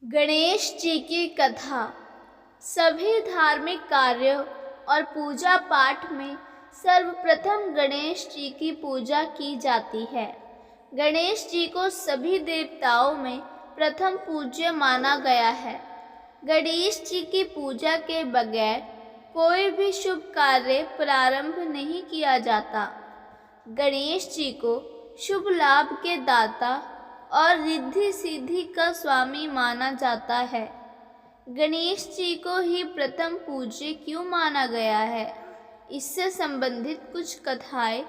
गणेश जी की कथा। सभी धार्मिक कार्यों और पूजा पाठ में सर्वप्रथम गणेश जी की पूजा की जाती है। गणेश जी को सभी देवताओं में प्रथम पूज्य माना गया है। गणेश जी की पूजा के बगैर कोई भी शुभ कार्य प्रारंभ नहीं किया जाता। गणेश जी को शुभ लाभ के दाता और रिद्धि सिद्धि का स्वामी माना जाता है। गणेश जी को ही प्रथम पूज्य क्यों माना गया है, इससे संबंधित कुछ कथाएं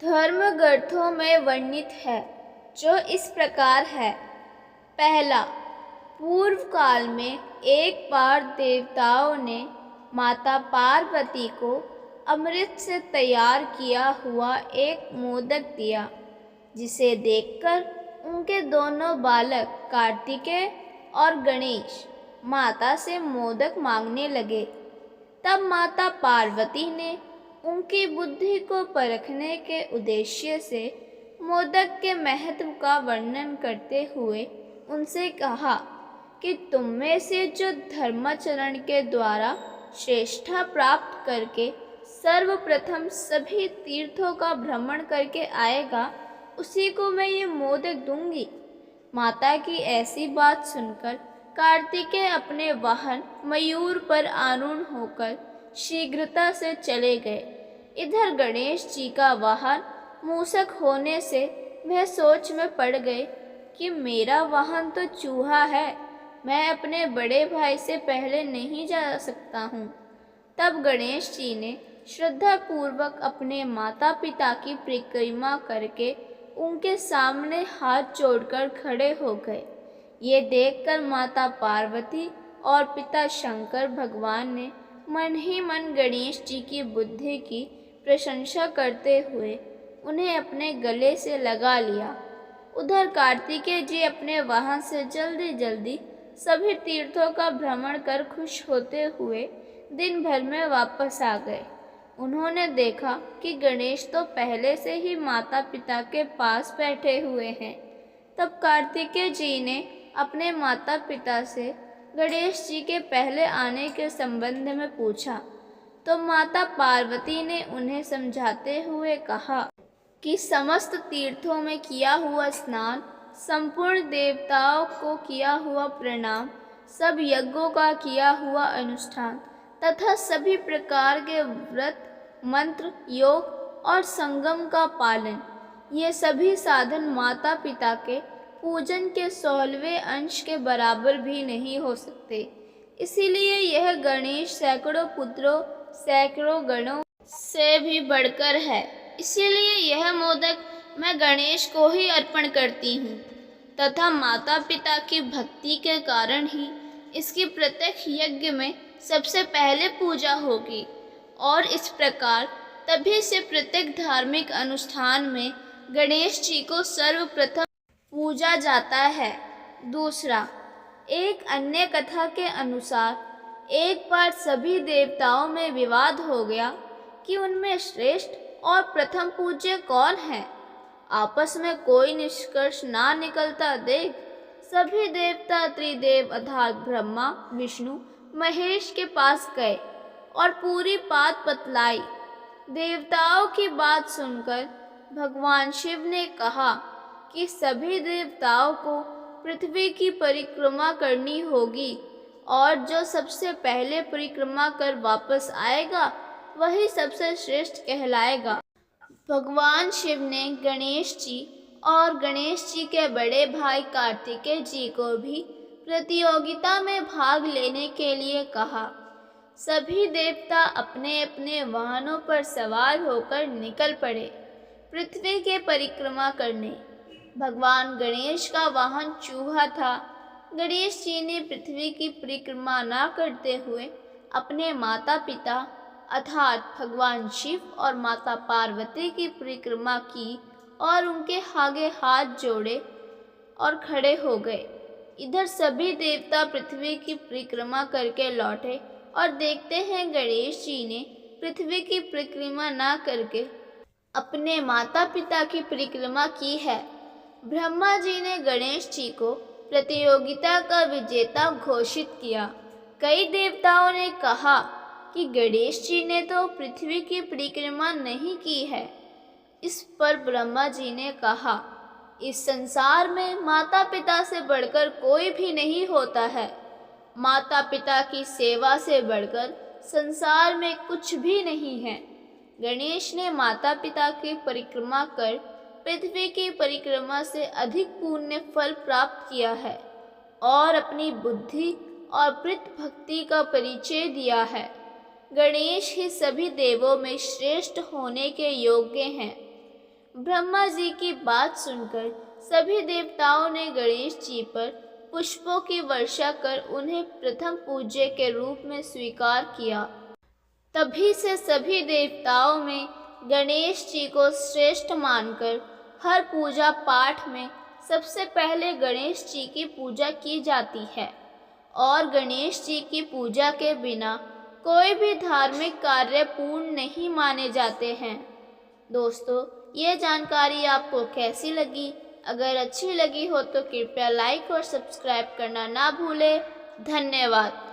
धर्म ग्रंथों में वर्णित है, जो इस प्रकार है। पहला, पूर्व काल में एक बार देवताओं ने माता पार्वती को अमृत से तैयार किया हुआ एक मोदक दिया, जिसे देखकर उनके दोनों बालक कार्तिकेय और गणेश माता से मोदक मांगने लगे। तब माता पार्वती ने उनकी बुद्धि को परखने के उद्देश्य से मोदक के महत्व का वर्णन करते हुए उनसे कहा कि तुम में से जो धर्माचरण के द्वारा श्रेष्ठता प्राप्त करके सर्वप्रथम सभी तीर्थों का भ्रमण करके आएगा, उसी को मैं ये मोदक दूंगी। माता की ऐसी बात सुनकर कार्तिकेय अपने वाहन मयूर पर आरूढ़ होकर शीघ्रता से चले गए। इधर गणेश जी का वाहन मूषक होने से वह सोच में पड़ गए कि मेरा वाहन तो चूहा है, मैं अपने बड़े भाई से पहले नहीं जा सकता हूँ। तब गणेश जी ने श्रद्धा पूर्वक अपने माता पिता की परिक्रमा करके उनके सामने हाथ जोड़कर खड़े हो गए। ये देखकर माता पार्वती और पिता शंकर भगवान ने मन ही मन गणेश जी की बुद्धि की प्रशंसा करते हुए उन्हें अपने गले से लगा लिया। उधर कार्तिकेय जी अपने वाहन से जल्दी जल्दी सभी तीर्थों का भ्रमण कर खुश होते हुए दिन भर में वापस आ गए। उन्होंने देखा कि गणेश तो पहले से ही माता पिता के पास बैठे हुए हैं। तब कार्तिकेय जी ने अपने माता पिता से गणेश जी के पहले आने के संबंध में पूछा, तो माता पार्वती ने उन्हें समझाते हुए कहा कि समस्त तीर्थों में किया हुआ स्नान, संपूर्ण देवताओं को किया हुआ प्रणाम, सब यज्ञों का किया हुआ अनुष्ठान तथा सभी प्रकार के व्रत, मंत्र, योग और संगम का पालन, ये सभी साधन माता पिता के पूजन के 16वें अंश के बराबर भी नहीं हो सकते। इसीलिए यह गणेश सैकड़ों पुत्रों, सैकड़ों गणों से भी बढ़कर है। इसीलिए यह मोदक मैं गणेश को ही अर्पण करती हूँ तथा माता पिता की भक्ति के कारण ही इसकी प्रत्येक यज्ञ में सबसे पहले पूजा होगी। और इस प्रकार तभी से प्रत्येक धार्मिक अनुष्ठान में गणेश जी को सर्वप्रथम पूजा जाता है। दूसरा, एक अन्य कथा के अनुसार एक बार सभी देवताओं में विवाद हो गया कि उनमें श्रेष्ठ और प्रथम पूज्य कौन है। आपस में कोई निष्कर्ष ना निकलता देख सभी देवता त्रिदेव अर्थात ब्रह्मा, विष्णु, महेश के पास गए और पूरी बात बतलाई। देवताओं की बात सुनकर भगवान शिव ने कहा कि सभी देवताओं को पृथ्वी की परिक्रमा करनी होगी और जो सबसे पहले परिक्रमा कर वापस आएगा वही सबसे श्रेष्ठ कहलाएगा। भगवान शिव ने गणेश जी और गणेश जी के बड़े भाई कार्तिकेय जी को भी प्रतियोगिता में भाग लेने के लिए कहा। सभी देवता अपने अपने वाहनों पर सवार होकर निकल पड़े पृथ्वी के परिक्रमा करने। भगवान गणेश का वाहन चूहा था। गणेश जी ने पृथ्वी की परिक्रमा न करते हुए अपने माता पिता अर्थात भगवान शिव और माता पार्वती की परिक्रमा की और उनके आगे हाथ जोड़े और खड़े हो गए। इधर सभी देवता पृथ्वी की परिक्रमा करके लौटे और देखते हैं गणेश जी ने पृथ्वी की परिक्रमा न करके अपने माता पिता की परिक्रमा की है। ब्रह्मा जी ने गणेश जी को प्रतियोगिता का विजेता घोषित किया। कई देवताओं ने कहा कि गणेश जी ने तो पृथ्वी की परिक्रमा नहीं की है। इस पर ब्रह्मा जी ने कहा, इस संसार में माता पिता से बढ़कर कोई भी नहीं होता है। माता पिता की सेवा से बढ़कर संसार में कुछ भी नहीं है। गणेश ने माता पिता की परिक्रमा कर पृथ्वी की परिक्रमा से अधिक पुण्य फल प्राप्त किया है और अपनी बुद्धि और प्रीत भक्ति का परिचय दिया है। गणेश ही सभी देवों में श्रेष्ठ होने के योग्य हैं। ब्रह्मा जी की बात सुनकर सभी देवताओं ने गणेश जी पर पुष्पों की वर्षा कर उन्हें प्रथम पूज्य के रूप में स्वीकार किया। तभी से सभी देवताओं में गणेश जी को श्रेष्ठ मानकर हर पूजा पाठ में सबसे पहले गणेश जी की पूजा की जाती है और गणेश जी की पूजा के बिना कोई भी धार्मिक कार्य पूर्ण नहीं माने जाते हैं। दोस्तों, ये जानकारी आपको कैसी लगी? अगर अच्छी लगी हो तो कृपया लाइक और सब्सक्राइब करना ना भूलें। धन्यवाद।